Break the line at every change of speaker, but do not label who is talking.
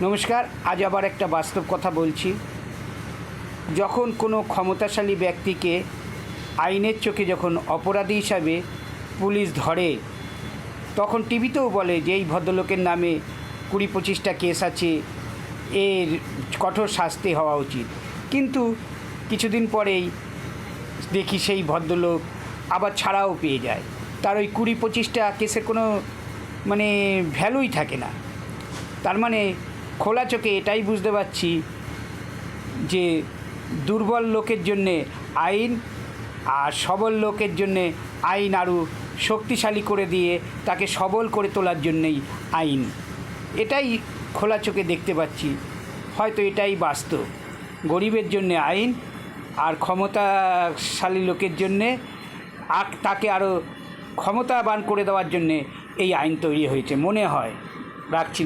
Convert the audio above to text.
নমস্কার। আজ আবার একটা বাস্তব কথা বলছি। যখন কোনো ক্ষমতাশালী ব্যক্তিকে আইনের চোখে যখন অপরাধী হিসাবে পুলিশ ধরে, তখন টিভিতেও বলে যে এই ভদ্রলোকের নামে 20-25টা কেস আছে, এর কঠোর শাস্তি হওয়া উচিত। কিন্তু কিছুদিন পরেই দেখি সেই ভদ্রলোক আবার ছাড়াও পেয়ে যায়। তার ওই 20-25টা কেসের কোনো ভ্যালুই থাকে না। তার মানে খোলা চোখে এটাই বুঝতে পারছি যে দুর্বল লোকের জন্যে আইন, আর সবল লোকের জন্যে আইন আরও শক্তিশালী করে দিয়ে তাকে সবল করে তোলার জন্যেই আইন। এটাই খোলা চোখে দেখতে পাচ্ছি। হয়তো এটাই বাস্তব। গরিবের জন্যে আইন, আর ক্ষমতাশালী লোকের জন্যে তাকে আরও ক্ষমতাবান করে দেওয়ার জন্যে এই আইন তৈরি হয়েছে মনে হয়। রাখছি।